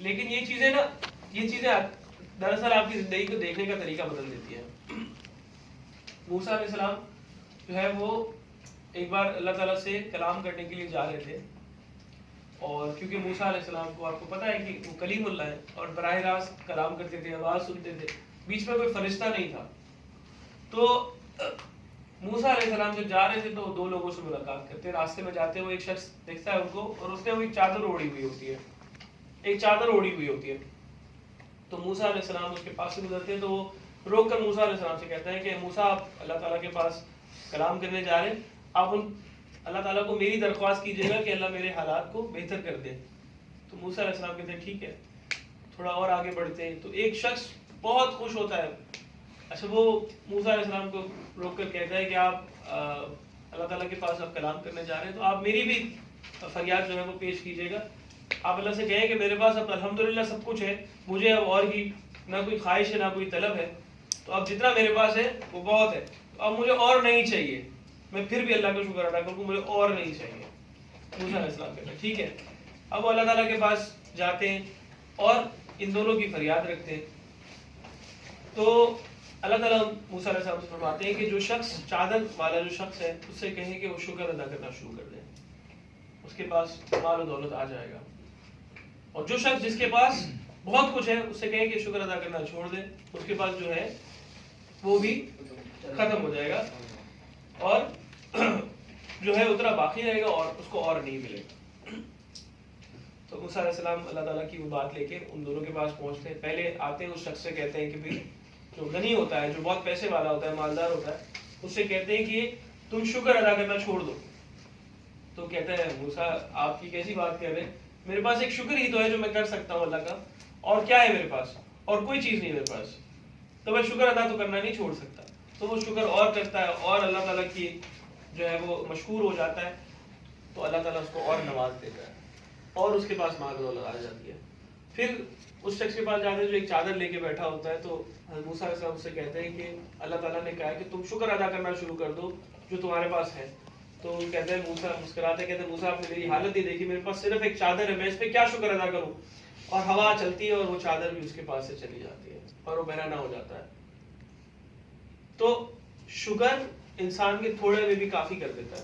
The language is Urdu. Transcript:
لیکن یہ چیزیں دراصل آپ کی زندگی کو دیکھنے کا طریقہ بدل دیتی ہے. موسیٰ علیہ السلام جو ہے وہ ایک بار اللہ تعالیٰ سے کلام کرنے کے لیے جا رہے تھے, اور کیونکہ موسیٰ علیہ السلام کو آپ کو پتہ ہے کہ وہ کلیم اللہ ہے اور براہ راست کلام کرتے تھے, آواز سنتے تھے, بیچ میں کوئی فرشتہ نہیں تھا. تو موسیٰ علیہ السلام جب جا رہے تھے تو دو لوگوں سے ملاقات کرتے, راستے میں جاتے ہوئے ایک شخص دیکھتا ہے ان کو, اور اس نے وہ ایک چادر اوڑھی ہوئی ہوتی ہے. تو موسیٰ علیہ السلام اس کے پاس سے گزرتے ہیں تو وہ روک کر موسیٰ علیہ السلام سے کہتا ہے کہ موسیٰ آپ اللہ تعالیٰ کے پاس کلام کرنے جا رہے ہیں, آپ اللہ تعالیٰ کو میری درخواست کیجیے گا کہ اللہ میرے حالات کو بہتر کر دے. تو موسیٰ علیہ السلام کہتے ہیں ٹھیک ہے. تھوڑا اور آگے بڑھتے ہیں تو ایک شخص بہت خوش ہوتا ہے. اچھا, وہ موسیٰ علیہ السلام کو روک کر کہتا ہے کہ آپ اللہ تعالیٰ کے پاس آپ کلام کرنے جا رہے ہیں تو آپ میری بھی فریاد جو ہے وہ پیش کیجیے گا. آپ اللہ سے کہیں کہ میرے پاس اب الحمدللہ سب کچھ ہے, مجھے اب اور کی نہ کوئی خواہش ہے نہ کوئی طلب ہے, تو اب جتنا میرے پاس ہے وہ بہت ہے, اب مجھے اور نہیں چاہیے, میں پھر بھی اللہ کا شکر ادا کروں, مجھے اور نہیں چاہیے. موسیٰ علیہ السلام کہتے ہیں ٹھیک ہے. اب وہ اللہ تعالیٰ کے پاس جاتے ہیں اور ان دونوں کی فریاد رکھتے ہیں. تو اللہ تعالیٰ موسیٰ علیہ السلام سے فرماتے ہیں کہ جو شخص چادر والا جو شخص ہے اس سے کہیں کہ وہ شکر ادا کرنا شروع کر دے, اس کے پاس مال و دولت آ جائے گا. اور جو شخص جس کے پاس بہت کچھ ہے اس سے کہیں کہ شکر ادا کرنا چھوڑ دے, اس کے پاس جو ہے وہ بھی ختم ہو جائے گا اور جو ہے اتنا باقی رہے گا اور اس کو اور نہیں ملے گا. تو موسیٰ علیہ السلام اللہ تعالیٰ کی وہ بات لے کے ان دونوں کے پاس پہنچتے ہیں. پہلے آتے ہیں اس شخص سے کہتے ہیں کہ بھئی جو غنی ہوتا ہے, جو بہت پیسے والا ہوتا ہے, مالدار ہوتا ہے, اس سے کہتے ہیں کہ تم شکر ادا کرنا چھوڑ دو. تو کہتا ہے موسیٰ آپ کی کیسی بات کر رہے ہیں, میرے پاس ایک شکر ہی تو ہے جو میں کر سکتا ہوں اللہ کا, اور کیا ہے میرے پاس, اور کوئی چیز نہیں میرے پاس, تو میں شکر ادا تو کرنا نہیں چھوڑ سکتا. تو وہ شکر اور کرتا ہے اور اللہ تعالیٰ کی جو ہے وہ مشکور ہو جاتا ہے, تو اللہ تعالیٰ اس کو اور نواز دیتا ہے اور اس کے پاس مال و دولت آ جاتی ہے. پھر اس شخص کے پاس جاتے ہیں جو ایک چادر لے کے بیٹھا ہوتا ہے, تو حضرت موسیٰ علیہ السلام سے کہتے ہیں کہ اللہ تعالیٰ نے کہا کہ تم شکر ادا کرنا شروع کر دو جو تمہارے پاس ہے. تو کہتے ہیں موسیٰ مسکراتے کہتے ہیں موسیٰ آپ نے میری حالت ہی دیکھی, میرے پاس صرف ایک چادر ہے, میں اس پہ کیا شکر ادا کروں. اور ہوا چلتی ہے اور وہ چادر بھی اس کے پاس سے چلی جاتی ہے اور وہ بہرانہ ہو جاتا ہے. تو شکر انسان کے تھوڑے میں بھی کافی کر دیتا ہے.